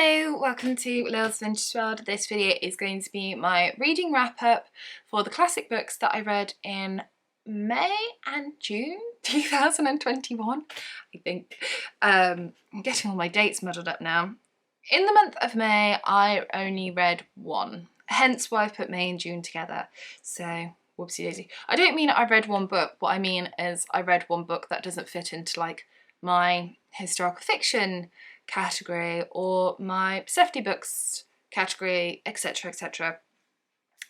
Hello, welcome to Lil's Vintage World. This video is going to be my reading wrap up for the classic books that I read in May and June 2021, I think. I'm getting all my dates muddled up now. In the month of May, I only read one, hence why I've put May and June together. So, whoopsie daisy. I don't mean I read one book. What I mean is I read one book that doesn't fit into like my historical fiction category or my safety books category, etc, etc.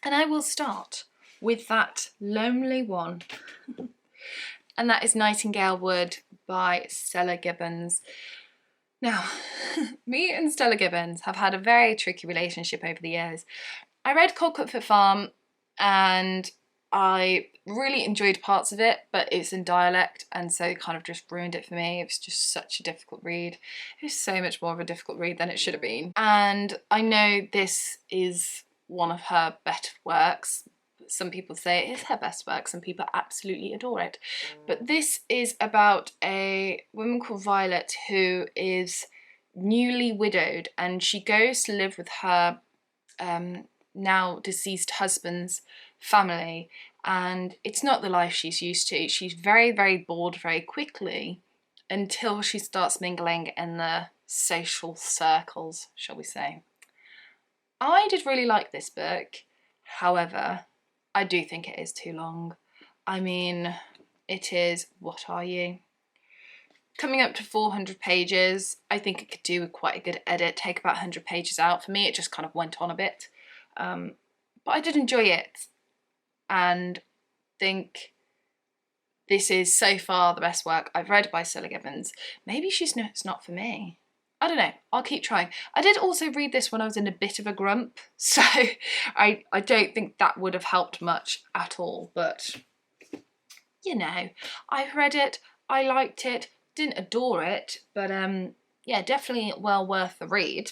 And I will start with that lonely one. And that is Nightingale Wood by Stella Gibbons. Now, me and Stella Gibbons have had a very tricky relationship over the years. I read Cold Comfort Farm and I really enjoyed parts of it, but it's in dialect and so kind of just ruined it for me. It was just such a difficult read. It was so much more of a difficult read than it should have been. And I know this is one of her better works. Some people say it is her best work, some people absolutely adore it. But this is about a woman called Violet who is newly widowed and she goes to live with her now deceased husband's family, and it's not the life she's used to. She's very, very bored very quickly until she starts mingling in the social circles, shall we say. I did really like this book, however, I do think it is too long. I mean, it is, what are you? Coming up to 400 pages. I think it could do quite a good edit, take about 100 pages out. For me, it just kind of went on a bit. But I did enjoy it and think this is so far the best work I've read by Stella Gibbons. Maybe it's not for me. I don't know, I'll keep trying. I did also read this when I was in a bit of a grump, so I don't think that would have helped much at all, but you know, I've read it, I liked it, didn't adore it, but yeah, definitely well worth the read.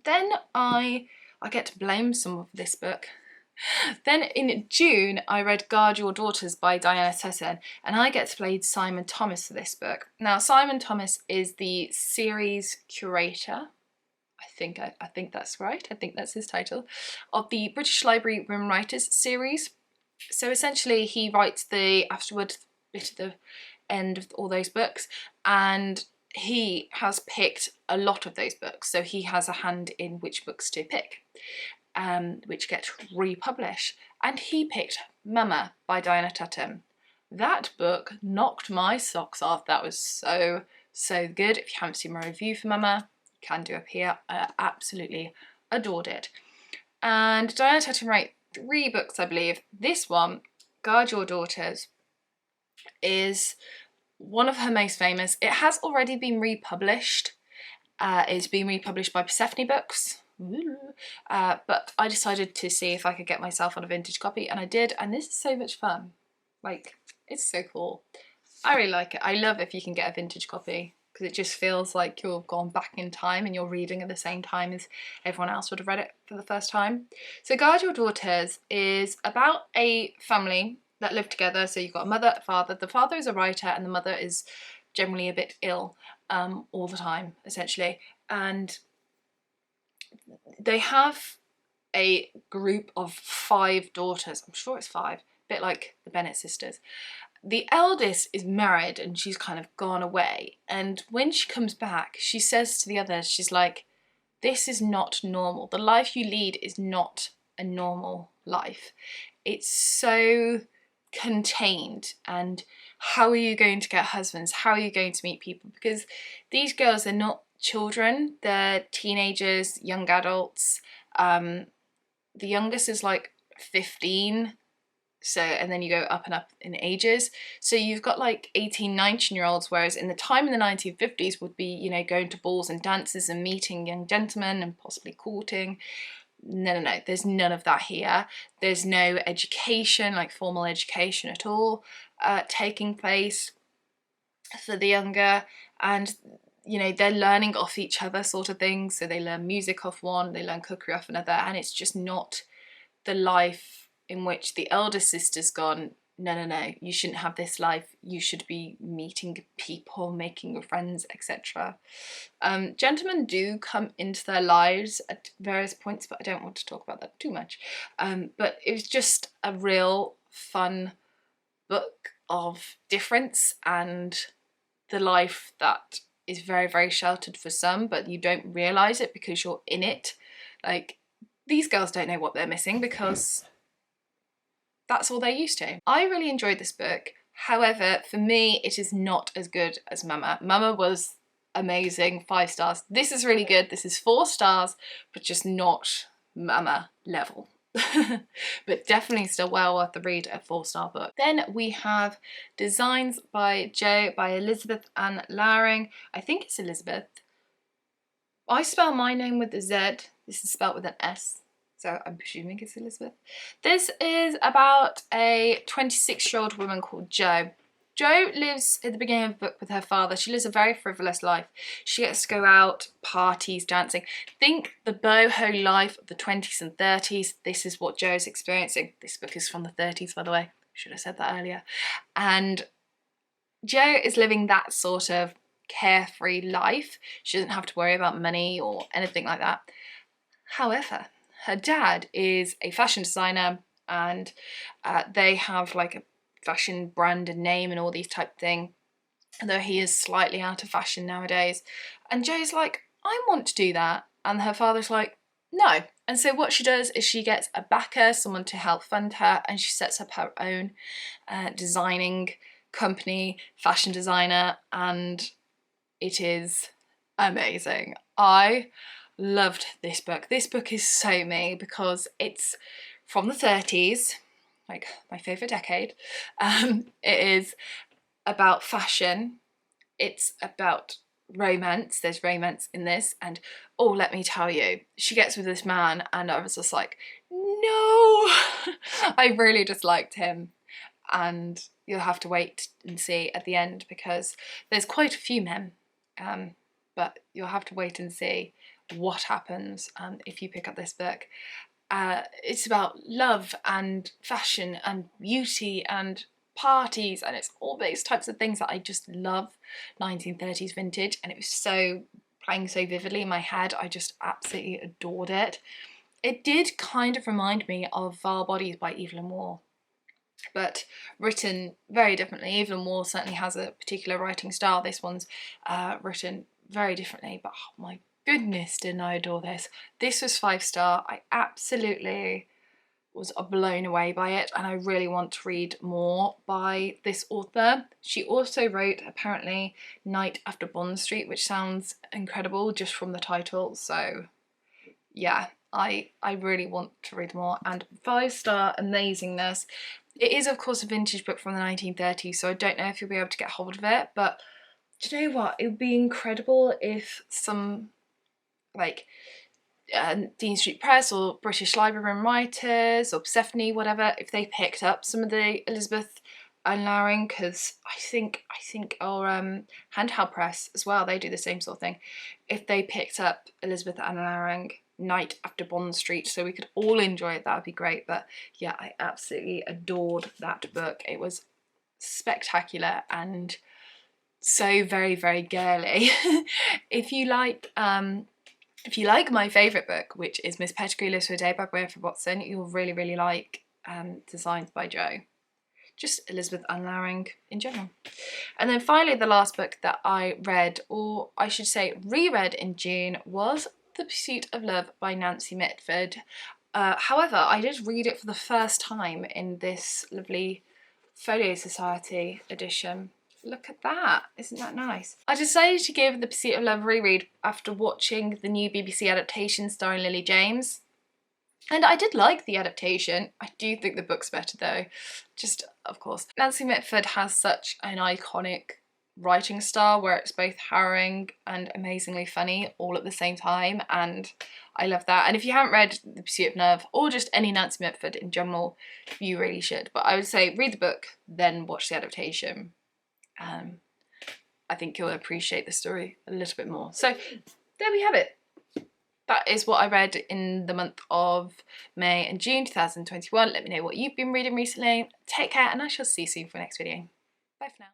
Then I get to blame some of this book. Then in June, I read Guard Your Daughters by Diana Tutton, and I get to play Simon Thomas for this book. Now, Simon Thomas is the series curator, I think that's right, I think that's his title, of the British Library Women Writers series. So essentially, he writes the afterward bit at the end of all those books, and he has picked a lot of those books, so he has a hand in which books to pick. Which get republished, and he picked Mama by Diana Tutton. That book knocked my socks off. That was so good. If you haven't seen my review for Mama, you can do up here. I absolutely adored it. And Diana Tutton wrote 3 books, I believe. This one, Guard Your Daughters, is one of her most famous. It has already been republished. It's been republished by Persephone Books. But I decided to see if I could get myself on a vintage copy, and I did, and this is so much fun. Like, it's so cool. I really like it. I love if you can get a vintage copy, because it just feels like you've gone back in time and you're reading at the same time as everyone else would have read it for the first time. So Guard Your Daughters is about a family that live together. So you've got a mother, a father. The father is a writer and the mother is generally a bit ill all the time, essentially. And they have a group of 5 daughters. I'm sure it's 5, a bit like the Bennett sisters. The eldest is married and she's kind of gone away. And when she comes back, she says to the others, she's like, this is not normal. The life you lead is not a normal life. It's so contained, and how are you going to get husbands? How are you going to meet people? Because these girls are not children, they're teenagers, young adults. The youngest is like 15, so, and then you go up and up in ages. So you've got like 18, 19-year-olds, whereas in the time in the 1950s would be, you know, going to balls and dances and meeting young gentlemen and possibly courting. No, there's none of that here. There's no education, like formal education at all, taking place for the younger, and you know, they're learning off each other sort of thing. So they learn music off one, they learn cookery off another, and it's just not the life in which the elder sister's gone no, you shouldn't have this life, you should be meeting people, making friends, etc. Gentlemen do come into their lives at various points, but I don't want to talk about that too much. But it was just a real fun book of difference and the life that is very, very sheltered for some, but you don't realise it because you're in it. Like, these girls don't know what they're missing because that's all they're used to. I really enjoyed this book. However, for me, it is not as good as Mama. Mama was amazing, 5 stars. This is really good. This is 4 stars, but just not Mama level. But definitely still well worth the read, a 4-star book. Then we have Designs by Jo by Elizabeth Ann Lowring. I think it's Elizabeth. I spell my name with a Z. This is spelled with an S, so I'm presuming it's Elizabeth. This is about a 26-year-old woman called Jo. Jo lives at the beginning of the book with her father. She lives a very frivolous life. She gets to go out, parties, dancing. Think the boho life of the 20s and 30s. This is what Jo's experiencing. This book is from the 30s, by the way. Should have said that earlier. And Jo is living that sort of carefree life. She doesn't have to worry about money or anything like that. However, her dad is a fashion designer, and they have like a fashion brand and name and all these type of thing, though he is slightly out of fashion nowadays. And Jo's like, I want to do that. And her father's like, no. And so what she does is she gets a backer, someone to help fund her, and she sets up her own designing company, fashion designer, and it is amazing. I loved this book. This book is so me because it's from the 30s, like my favourite decade. It is about fashion. It's about romance. There's romance in this, and oh, let me tell you, she gets with this man and I was just like, no. I really just liked him, and you'll have to wait and see at the end because there's quite a few men, but you'll have to wait and see what happens if you pick up this book. It's about love and fashion and beauty and parties, and it's all those types of things that I just love 1930s vintage, and it was so playing so vividly in my head. I just absolutely adored it. It did kind of remind me of Vile Bodies by Evelyn Waugh, but written very differently. Evelyn Waugh certainly has a particular writing style. This one's written very differently, but oh my goodness, didn't I adore this. This was 5-star. I absolutely was blown away by it, and I really want to read more by this author. She also wrote, apparently, Night After Bond Street, which sounds incredible just from the title. So yeah, I really want to read more. And 5-star amazingness. It is, of course, a vintage book from the 1930s, so I don't know if you'll be able to get hold of it, but do you know what? It would be incredible if some, like, Dean Street Press or British Library and Writers or Persephone, whatever, if they picked up some of the Elizabeth Ann Lowring, because I think or Handheld Press as well, they do the same sort of thing. If they picked up Elizabeth Ann Lowring Night After Bond Street so we could all enjoy it, that would be great. But yeah, I absolutely adored that book. It was spectacular and so very, very girly. If you like my favourite book, which is Miss Pettigrew Lives for a Day by Wilfred Watson, you'll really, really like Designs by Jo. Just Elizabeth Ann Lowring in general. And then finally, the last book that I read, or I should say reread in June, was The Pursuit of Love by Nancy Mitford. However, I did read it for the first time in this lovely Folio Society edition. Look at that, isn't that nice? I decided to give The Pursuit of Love a reread after watching the new BBC adaptation starring Lily James. And I did like the adaptation. I do think the book's better though. Just, of course. Nancy Mitford has such an iconic writing style where it's both harrowing and amazingly funny all at the same time, and I love that. And if you haven't read The Pursuit of Love or just any Nancy Mitford in general, you really should. But I would say read the book, then watch the adaptation. I think you'll appreciate the story a little bit more. So there we have it. that is what I read in the month of May and June 2021. Let me know what you've been reading recently. Take care, and I shall see you soon for the next video. Bye for now.